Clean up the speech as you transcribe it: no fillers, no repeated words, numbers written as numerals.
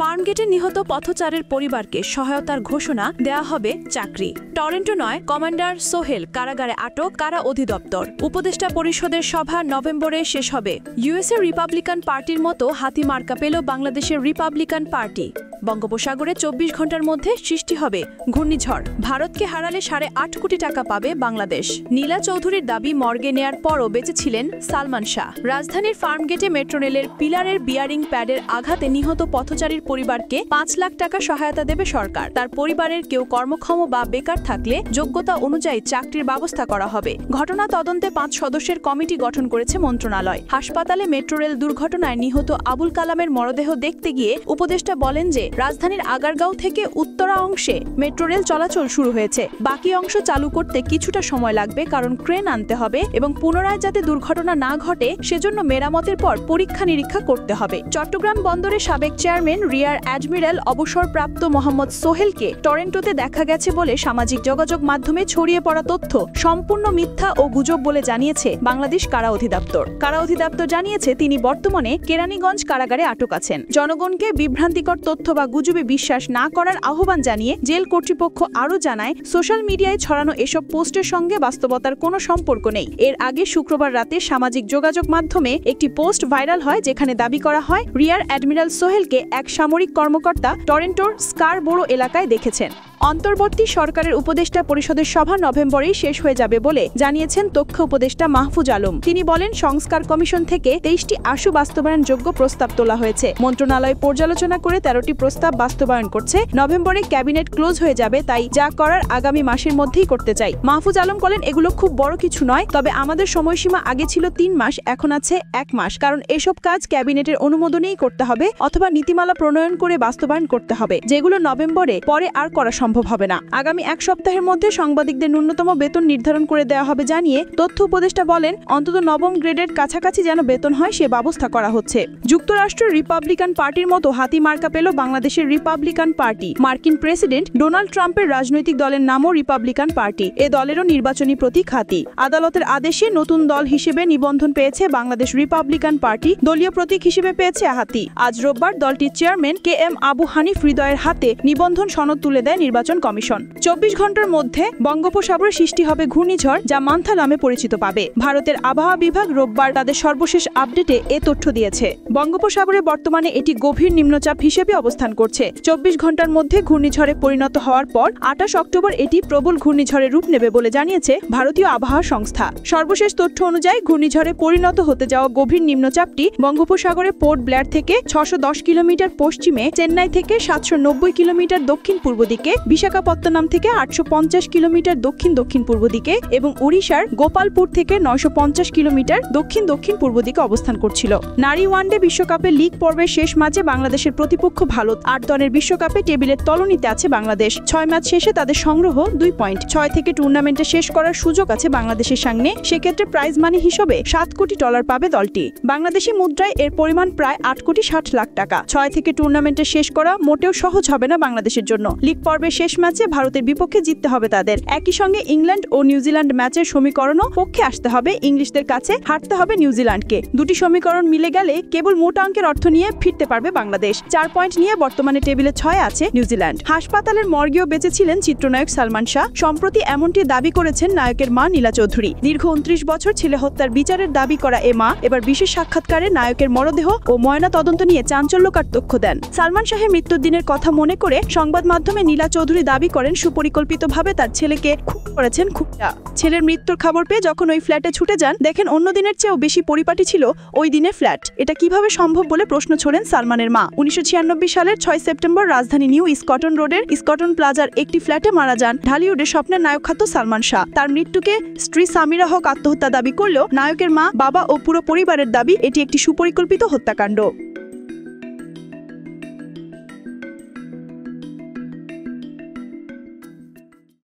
ফার্মগেটে নিহত পথচারের পরিবারকে সহায়তার ঘোষণা দেয়া হবে চাকরি। টরন্টো নয়, কমান্ডার সোহেল কারাগারে আটক, কারা অধিদপ্তর। উপদেষ্টা পরিষদের সভা নভেম্বরে শেষ হবে। ইউএসএ রিপাবলিকান পার্টির মতো হাতি মার্কা পেল বাংলাদেশের রিপাবলিকান পার্টি। বঙ্গোপসাগরে 24 ঘন্টার মধ্যে সৃষ্টি হবে ঘূর্ণিঝড়। ভারতকে হারালে 8.5 কোটি টাকা পাবে বাংলাদেশ। নীলা চৌধুরীর দাবি, মর্গে নেয়ার পরও বেঁচে ছিলেন সালমান শাহ। রাজধানীর ফার্মগেটে মেট্রো রেলের পিলারের বিয়ারিং প্যাডের আঘাতে নিহত পথচারীর পরিবারকে 5 লাখ টাকা সহায়তা দেবে সরকার। তার পরিবারের কেউ কর্মক্ষম বা বেকার থাকলে যোগ্যতা অনুযায়ী চাকরির ব্যবস্থা করা হবে। ঘটনা তদন্তে 5 সদস্যের কমিটি গঠন করেছে মন্ত্রণালয়। হাসপাতালে মেট্রো রেল দুর্ঘটনায় নিহত আবুল কালামের মরদেহ দেখতে গিয়ে উপদেষ্টা বলেন যে রাজধানীর আগারগাঁও থেকে উত্তরা অংশে মেট্রো রেল চলাচল শুরু হয়েছে। বাকি অংশ চালু করতে কিছুটা সময় লাগবে, কারণ ক্রেন আনতে হবে এবং পুনরায় যাতে দুর্ঘটনা না ঘটে সেজন্য মেরামতের পর পরীক্ষা নিরীক্ষা করতে হবে। চট্টগ্রাম বন্দরের সাবেক চেয়ারম্যান রিয়ার অ্যাডমিরাল অবসরপ্রাপ্ত মোহাম্মদ সোহেলকে টরন্টোতে দেখা গেছে বলে সামাজিক যোগাযোগ মাধ্যমে ছড়িয়ে পড়া তথ্য সম্পূর্ণ মিথ্যা ও গুজব বলে জানিয়েছে বাংলাদেশ কারা অধিদপ্তর। কারা অধিদপ্তর জানিয়েছে তিনি বর্তমানে কেরানীগঞ্জ কারাগারে আটক আছেন। জনগণকে বিভ্রান্তিকর তথ্য বা গুজবে বিশ্বাস না করার আহ্বান জানিয়ে জেল কর্তৃপক্ষ আরও জানায়, সোশ্যাল মিডিয়ায় ছড়ানো এসব পোস্টের সঙ্গে বাস্তবতার কোনো সম্পর্ক নেই। এর আগে শুক্রবার রাতে সামাজিক যোগাযোগ মাধ্যমে একটি পোস্ট ভাইরাল হয়, যেখানে দাবি করা হয় রিয়ার অ্যাডমিরাল সোহেলকে এক সামরিক কর্মকর্তা টরন্টোর স্কারবোরো এলাকায় দেখেছেন। অন্তর্বর্তী সরকারের উপদেষ্টা পরিষদের সভা নভেম্বরেই শেষ হয়ে যাবে বলে জানিয়েছেন তথ্য উপদেষ্টা মাহফুজ আলম। তিনি বলেন, সংস্কার কমিশন থেকে 23টি আশু বাস্তবায়নযোগ্য প্রস্তাব তোলা হয়েছে। মন্ত্রণালয় পর্যালোচনা করে 13টি প্রস্তাব বাস্তবায়ন করছে। নভেম্বরে ক্যাবিনেট ক্লোজ হয়ে যাবে, তাই যা করার আগামী মাসের মধ্যেই করতে চাই। মাহফুজ আলম বলেন, এগুলো খুব বড় কিছু নয়, তবে আমাদের সময়সীমা আগে ছিল 3 মাস, এখন আছে 1 মাস, কারণ এসব কাজ ক্যাবিনেটের অনুমোদনেই করতে হবে অথবা নীতিমালা প্রণয়ন করে বাস্তবায়ন করতে হবে, যেগুলো নভেম্বরে পরে আর করা সম্ভব হবে না। আগামী 1 সপ্তাহের মধ্যে সাংবাদিকদের ন্যূনতম বেতন নির্ধারণ করে দেওয়া হবে জানিয়ে তথ্য উপদেষ্টা বলেন, অন্তত 9ম গ্রেডের কাছাকাছি যেন বেতন হয় সে ব্যবস্থা করা হচ্ছে। যুক্তরাষ্ট্রের রিপাবলিকান পার্টির মতো হাতি মার্কা পেল বাংলাদেশের রিপাবলিকান পার্টি। মার্কিন প্রেসিডেন্ট ডোনাল্ড ট্রাম্পের রাজনৈতিক দলের নামও রিপাবলিকান পার্টি। এ দলেরও নির্বাচনী প্রতীক হাতি। আদালতের আদেশে নতুন দল হিসেবে নিবন্ধন পেয়েছে বাংলাদেশ রিপাবলিকান পার্টি, দলীয় প্রতীক হিসেবে পেয়েছে হাতি। আজ রোববার দলটির চেয়ারম্যান KM আবু হানিফ হৃদয়ের হাতে নিবন্ধন সনদ তুলে দেয় নির্বাচন কমিশন। 24 ঘন্টার মধ্যে বঙ্গোপসাগরে সৃষ্টি হবে ঘূর্ণিঝড়, যা মান্থা নামে পরিচিত পাবে। ভারতের আবহাওয়া বিভাগ রোববার তাদের সর্বশেষ আপডেটে এ তথ্য দিয়েছে। বঙ্গোপসাগরে বর্তমানে এটি গভীর নিম্নচাপ হিসেবে অবস্থান করছে। 24 ঘন্টার মধ্যে ঘূর্ণিঝড়ে পরিণত হওয়ার পর 28 অক্টোবর এটি প্রবল ঘূর্ণিঝড়ের রূপ নেবে বলে জানিয়েছে ভারতীয় আবহাওয়া সংস্থা। সর্বশেষ তথ্য অনুযায়ী ঘূর্ণিঝড়ে পরিণত হতে যাওয়া গভীর নিম্নচাপটি বঙ্গোপসাগরে পোর্ট ব্লেয়ার থেকে 610 কিলোমিটার পশ্চিমে, চেন্নাই থেকে 790 কিলোমিটার দক্ষিণ পূর্ব দিকে, বিশাখাপত্তনম থেকে 850 কিলোমিটার দক্ষিণ দক্ষিণ পূর্ব দিকে এবং ওড়িশার গোপালপুর থেকে 950 কিলোমিটার দক্ষিণ দক্ষিণ পূর্ব দিকে অবস্থান করছিল। নারী ওয়ানডে বিশ্বকাপে লিগ পর্বের শেষ ম্যাচে বাংলাদেশের প্রতিপক্ষ ভারত। 8 দলের বিশ্বকাপে টেবিলের তলনিতে আছে বাংলাদেশ। 6 ম্যাচ শেষে তাদের সংগ্রহ 2 পয়েন্ট। 6 থেকে টুর্নামেন্টে শেষ করার সুযোগ আছে বাংলাদেশের সামনে। সেক্ষেত্রে প্রাইজ মানি হিসেবে $7 কোটি পাবে দলটি। বাংলাদেশি মুদ্রায় এর পরিমাণ প্রায় 8 কোটি 60 লাখ টাকা। 6 থেকে টুর্নামেন্টে শেষ করা মোটেও সহজ হবে না বাংলাদেশের জন্য। লিগ পর্বের শেষ ম্যাচে ভারতের বিপক্ষে জিততে হবে তাদের। একই সঙ্গে ইংল্যান্ড ও নিউজিল্যান্ড ম্যাচের সমীকরণও পক্ষে আসতে হবে। ইংলিশদের কাছে হারতে হবে নিউজিল্যান্ডকে। দুটি সমীকরণ মিলে গেলে কেবল মোটা অঙ্কের অর্থ নিয়ে ফিরতে পারবে বাংলাদেশ। 4 পয়েন্ট নিয়ে বর্তমানে টেবিলে 6 আছে নিউজিল্যান্ড। হাসপাতালের মর্গেও বেঁচে ছিলেন চিত্রনায়ক সালমান শাহ। সম্প্রতি এমনটি দাবি করেছেন নায়কের মা নীলা চৌধুরী। দীর্ঘ 29 বছর ছেলে হত্যার বিচারের দাবি করা এ মা এবার বিশেষ সাক্ষাৎকারে নায়কের মরদেহ ও ময়না তদন্ত নিয়ে চাঞ্চল্যকর তথ্য দেন। সালমান শাহের মৃত্যুর দিনের কথা মনে করে সংবাদ মাধ্যমে নীলা চৌধুরী দাবি করেন, সুপরিকল্পিতভাবে তার ছেলেকে খুন করেছেন খুঁটা। ছেলের মৃত্যুর খবর পেয়ে যখন ওই ফ্ল্যাটে ছুটে যান, দেখেন অন্য দিনের চেয়েও বেশি পরিপাটি ছিল ওই দিনের ফ্ল্যাট। এটা কিভাবে সম্ভব বলে প্রশ্ন ছোড়েন সালমানের মা। 1996 সালের 6 সেপ্টেম্বর রাজধানী নিউ স্কটন রোডের স্কটন প্লাজার একটি ফ্ল্যাটে মারা যান ঢালিউডের স্বপ্নের নায়ক খ্যাত সালমান শাহ। তার মৃত্যুকে স্ত্রী সামিরা হক আত্মহত্যা দাবি করলেও নায়কের মা, বাবা ও পুরো পরিবারের দাবি এটি একটি সুপরিকল্পিত হত্যাকাণ্ড।